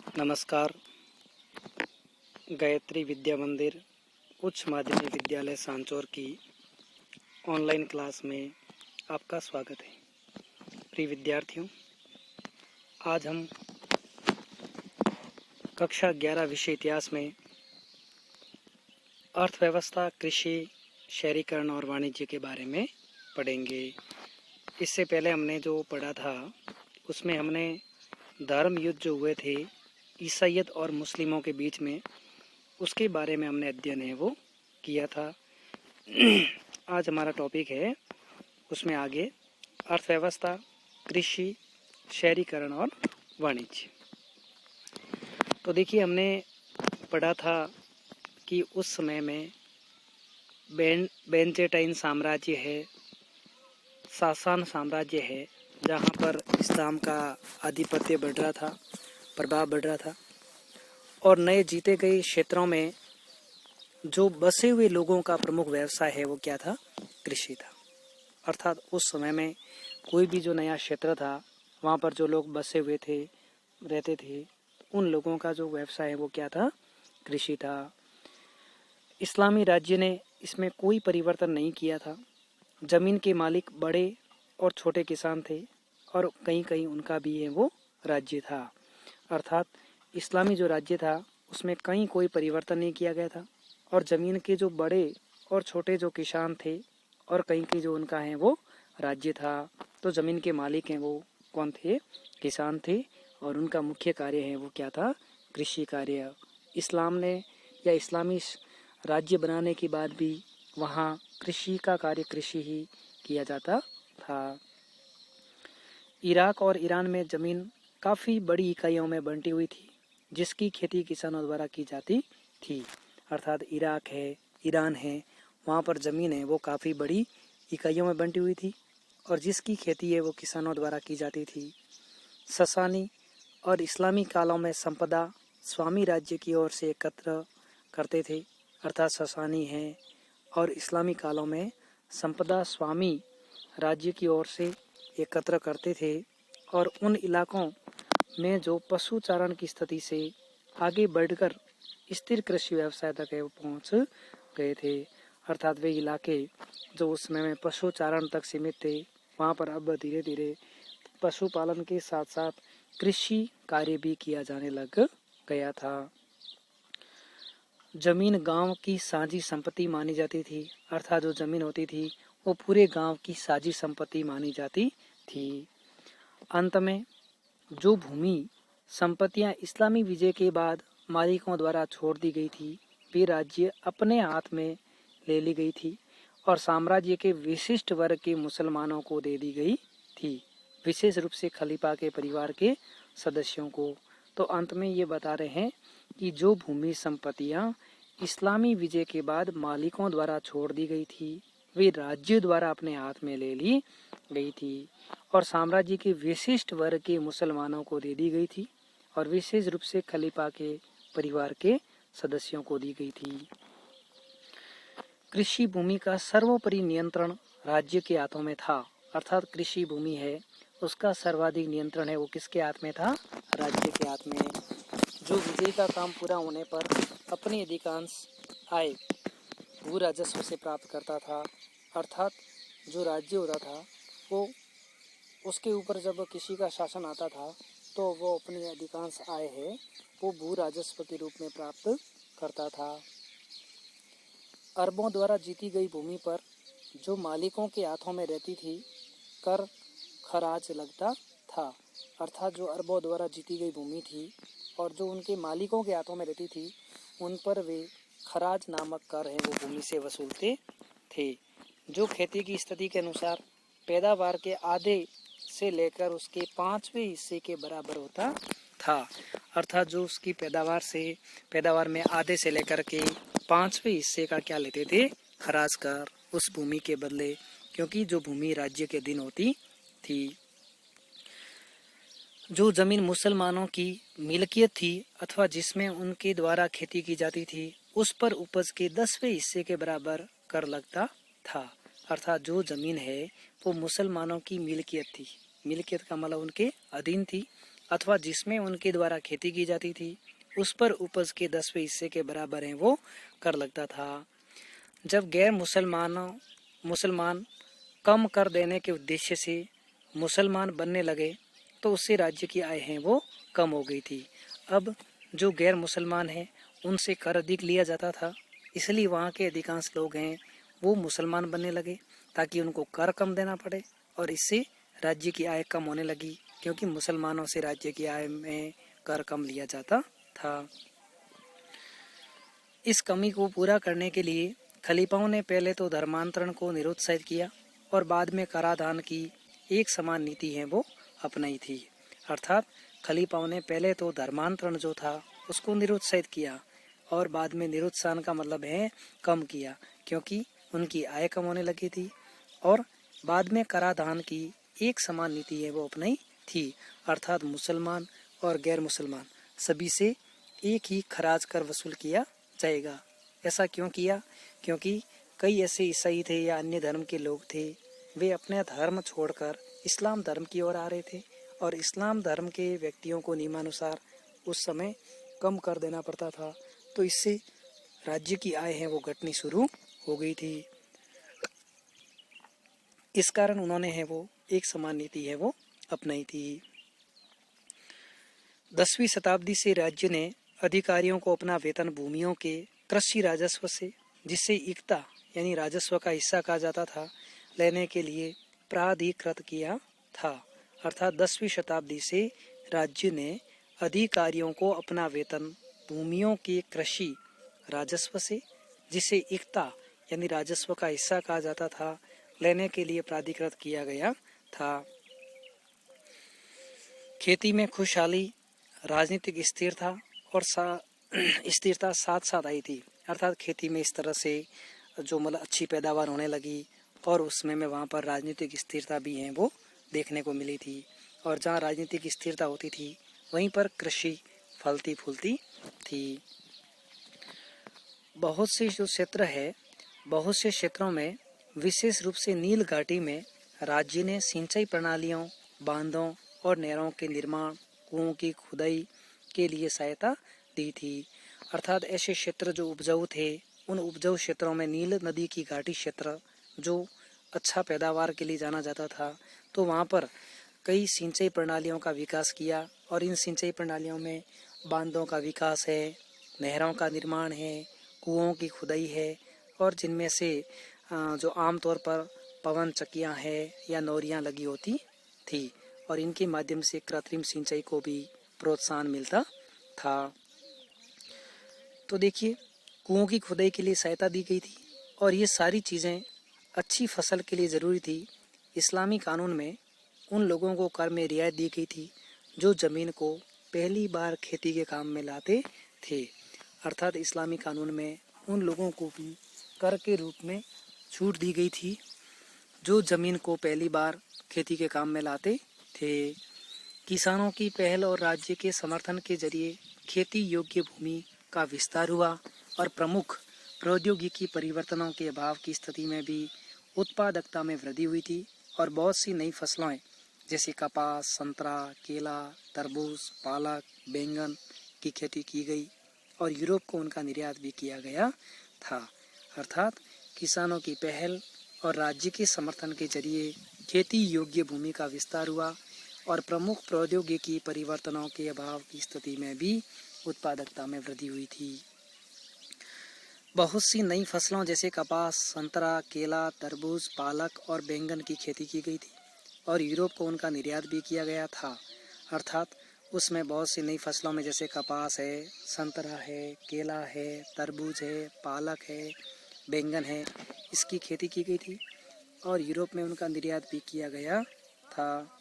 नमस्कार। गायत्री विद्या मंदिर उच्च माध्यमिक विद्यालय सांचौर की ऑनलाइन क्लास में आपका स्वागत है। प्रिय विद्यार्थियों, आज हम कक्षा 11 विषय इतिहास में अर्थव्यवस्था, कृषि, शहरीकरण और वाणिज्य के बारे में पढ़ेंगे। इससे पहले हमने जो पढ़ा था उसमें हमने धर्म युद्ध जो हुए थे ईसाइयत और मुस्लिमों के बीच में, उसके बारे में हमने अध्ययन है वो किया था। आज हमारा टॉपिक है उसमें आगे अर्थव्यवस्था, कृषि, शहरीकरण और वाणिज्य। तो देखिए, हमने पढ़ा था कि उस समय में बेंजेटाइन साम्राज्य है, सासान साम्राज्य है, जहाँ पर इस्लाम का आधिपत्य बढ़ रहा था, प्रभाव बढ़ रहा था। और नए जीते गए क्षेत्रों में जो बसे हुए लोगों का प्रमुख व्यवसाय है वो क्या था? कृषि था। अर्थात उस समय में कोई भी जो नया क्षेत्र था वहाँ पर जो लोग बसे हुए थे, रहते थे, उन लोगों का जो व्यवसाय है वो क्या था? कृषि था। इस्लामी राज्य ने इसमें कोई परिवर्तन नहीं किया था। जमीन के मालिक बड़े और छोटे किसान थे और कहीं कहीं उनका भी है वो राज्य था। अर्थात इस्लामी जो राज्य था उसमें कहीं कोई परिवर्तन नहीं किया गया था और ज़मीन के जो बड़े और छोटे जो किसान थे और कहीं कहीं जो उनका है वो राज्य था। तो ज़मीन के मालिक हैं वो कौन थे? किसान थे। और उनका मुख्य कार्य है वो क्या था? कृषि कार्य। इस्लाम ने या इस्लामी राज्य बनाने के बाद भी वहाँ कृषि का कार्य कृषि ही किया जाता था। इराक और ईरान में ज़मीन काफ़ी बड़ी इकाइयों में बंटी हुई थी, जिसकी खेती किसानों द्वारा की जाती थी। अर्थात इराक है, ईरान है, वहाँ पर ज़मीन है वो काफ़ी बड़ी इकाइयों में बंटी हुई थी और जिसकी खेती है वो किसानों द्वारा की जाती थी। ससानी और इस्लामी कालों में संपदा स्वामी राज्य की ओर से एकत्र करते थे। अर्थात ससानी है और इस्लामी कालों में संपदा स्वामी राज्य की ओर से एकत्र करते थे और उन इलाकों में जो पशु चारण की स्थिति से आगे बढ़कर स्थिर कृषि व्यवसाय तक वो पहुँच गए थे। अर्थात वे इलाके जो उस समय में पशु चारण तक सीमित थे, वहाँ पर अब धीरे धीरे पशुपालन के साथ साथ कृषि कार्य भी किया जाने लग गया था। जमीन गांव की साझी संपत्ति मानी जाती थी। अर्थात जो जमीन होती थी वो पूरे गांव की साझी संपत्ति मानी जाती थी। अंत में जो भूमि संपत्तियां इस्लामी विजय के बाद मालिकों द्वारा छोड़ दी गई थी, वे राज्य अपने हाथ में ले ली गई थी और साम्राज्य के विशिष्ट वर्ग के मुसलमानों को दे दी गई थी, विशेष रूप से खलीफा के परिवार के सदस्यों को। तो अंत में ये बता रहे हैं कि जो भूमि संपत्तियां इस्लामी विजय के बाद मालिकों द्वारा छोड़ दी गई थी, वे राज्य द्वारा अपने हाथ में ले ली गई थी और साम्राज्य के विशिष्ट वर्ग के मुसलमानों को दे दी गई थी और विशेष रूप से खलीफा के परिवार के सदस्यों को दी गई थी। कृषि भूमि का सर्वोपरि नियंत्रण राज्य के हाथों में था। अर्थात कृषि भूमि है उसका सर्वाधिक नियंत्रण है वो किसके हाथ में था? राज्य के हाथ में। जो विजय का काम पूरा होने पर अपनी अधिकांश आय भू राजस्व से प्राप्त करता था। अर्थात जो राज्य होता था वो उसके ऊपर जब किसी का शासन आता था तो वो अपनी अधिकांश आय है वो भू राजस्व के रूप में प्राप्त करता था। अरबों द्वारा जीती गई भूमि पर जो मालिकों के हाथों में रहती थी कर खराज लगता था। अर्थात जो अरबों द्वारा जीती गई भूमि थी और जो उनके मालिकों के हाथों में रहती थी उन पर वे खराज नामक कर है वो भूमि से वसूलते थे, जो खेती की स्थिति के अनुसार पैदावार के आधे से लेकर उसके 5वें हिस्से के बराबर होता था। अर्थात जो उसकी पैदावार में आधे से लेकर के 5वें हिस्से का क्या लेते थे? खराज कर उस भूमि के बदले, क्योंकि जो भूमि राज्य के अधीन होती थी। जो जमीन मुसलमानों की मिल्कियत थी अथवा जिसमें उनके द्वारा खेती की जाती थी उस पर उपज के 10वें हिस्से के बराबर कर लगता था। अर्थात जो जमीन है वो मुसलमानों की मिल्कियत थी, मिल्कियत का मतलब उनके अधीन थी, अथवा जिसमें उनके द्वारा खेती की जाती थी उस पर उपज के 10वें हिस्से के बराबर है वो कर लगता था। जब गैर मुसलमान कम कर देने के उद्देश्य से मुसलमान बनने लगे तो उससे राज्य की आय है वो कम हो गई थी। अब जो गैर मुसलमान हैं उनसे कर अधिक लिया जाता था, इसलिए वहाँ के अधिकांश लोग हैं वो मुसलमान बनने लगे ताकि उनको कर कम देना पड़े और इससे राज्य की आय कम होने लगी, क्योंकि मुसलमानों से राज्य की आय में कर कम लिया जाता था। इस कमी को पूरा करने के लिए खलीफाओं ने पहले तो धर्मांतरण को निरुत्साहित किया और बाद में कराधान की एक समान नीति है वो अपनाई थी। अर्थात खलीफाओं ने पहले तो धर्मांतरण जो था उसको निरुत्साहित किया और बाद में निरुत्साहन का मतलब है कम किया, क्योंकि उनकी आय कम होने लगी थी, और बाद में कराधान की एक समान नीति है वो अपनाई थी। अर्थात मुसलमान और गैर मुसलमान सभी से एक ही खराज कर वसूल किया जाएगा। ऐसा क्यों किया? क्योंकि कई ऐसे ईसाई थे या अन्य धर्म के लोग थे, वे अपने धर्म छोड़कर इस्लाम धर्म की ओर आ रहे थे और इस्लाम धर्म के व्यक्तियों को नियमानुसार उस समय कम कर देना पड़ता था, तो इससे राज्य की आय है वो घटनी शुरू हो गई थी। इस कारण उन्होंने है वो एक समान नीति है वो अपनाई थी। 10वीं शताब्दी से राज्य ने अधिकारियों को अपना वेतन भूमियों के कृषि राजस्व से, जिससे इक्ता यानी राजस्व का हिस्सा कहा जाता था, लेने के लिए प्राधिकृत किया था। अर्थात 10वीं शताब्दी से राज्य ने अधिकारियों को अपना वेतन भूमियों के कृषि राजस्व से, जिसे इक्ता यानी राजस्व का हिस्सा कहा जाता था, लेने के लिए प्राधिकृत किया गया था। खेती में खुशहाली, राजनीतिक स्थिरता और स्थिरता साथ साथ आई थी। अर्थात खेती में इस तरह से जो मतलब अच्छी पैदावार होने लगी और उसमें में वहाँ पर राजनीतिक स्थिरता भी है वो देखने को मिली थी, और जहाँ राजनीतिक स्थिरता होती थी वहीं पर कृषि फलती फूलती थी। बहुत से जो क्षेत्र है, बहुत से क्षेत्रों में विशेष रूप से नील घाटी में राज्य ने सिंचाई प्रणालियों, बांधों और नहरों के निर्माण, कुओं की खुदाई के लिए सहायता दी थी। अर्थात ऐसे क्षेत्र जो उपजाऊ थे, उन उपजाऊ क्षेत्रों में नील नदी की घाटी क्षेत्र जो अच्छा पैदावार के लिए जाना जाता था, तो वहाँ पर कई सिंचाई प्रणालियों का विकास किया, और इन सिंचाई प्रणालियों में बांधों का विकास है, नहरों का निर्माण है, कुओं की खुदाई है, और जिनमें से जो आमतौर पर पवन चक्कियाँ हैं या नौरियाँ लगी होती थी, और इनके माध्यम से कृत्रिम सिंचाई को भी प्रोत्साहन मिलता था। तो देखिए, कुओं की खुदाई के लिए सहायता दी गई थी, और ये सारी चीज़ें अच्छी फसल के लिए ज़रूरी थी। इस्लामी कानून में उन लोगों को कर में रियायत दी गई थी जो ज़मीन को पहली बार खेती के काम में लाते थे। अर्थात इस्लामी कानून में उन लोगों को भी कर के रूप में छूट दी गई थी जो ज़मीन को पहली बार खेती के काम में लाते थे। किसानों की पहल और राज्य के समर्थन के जरिए खेती योग्य भूमि का विस्तार हुआ, और प्रमुख प्रौद्योगिकी परिवर्तनों के अभाव की स्थिति में भी उत्पादकता में वृद्धि हुई थी, और बहुत सी नई फसलों जैसे कपास, संतरा, केला, तरबूज, पालक, बैंगन की खेती की गई, और यूरोप को उनका निर्यात भी किया गया था। अर्थात किसानों की पहल और राज्य के समर्थन के जरिए खेती योग्य भूमि का विस्तार हुआ, और प्रमुख प्रौद्योगिकी परिवर्तनों के अभाव की स्थिति में भी उत्पादकता में वृद्धि हुई थी। बहुत सी नई फसलों जैसे कपास, संतरा, केला, तरबूज, पालक और बैंगन की खेती की गई थी, और यूरोप को उनका निर्यात भी किया गया था। अर्थात उसमें बहुत सी नई फसलों में जैसे कपास है, संतरा है, केला है, तरबूज है, पालक है, बैंगन है, इसकी खेती की गई थी, और यूरोप में उनका निर्यात भी किया गया था।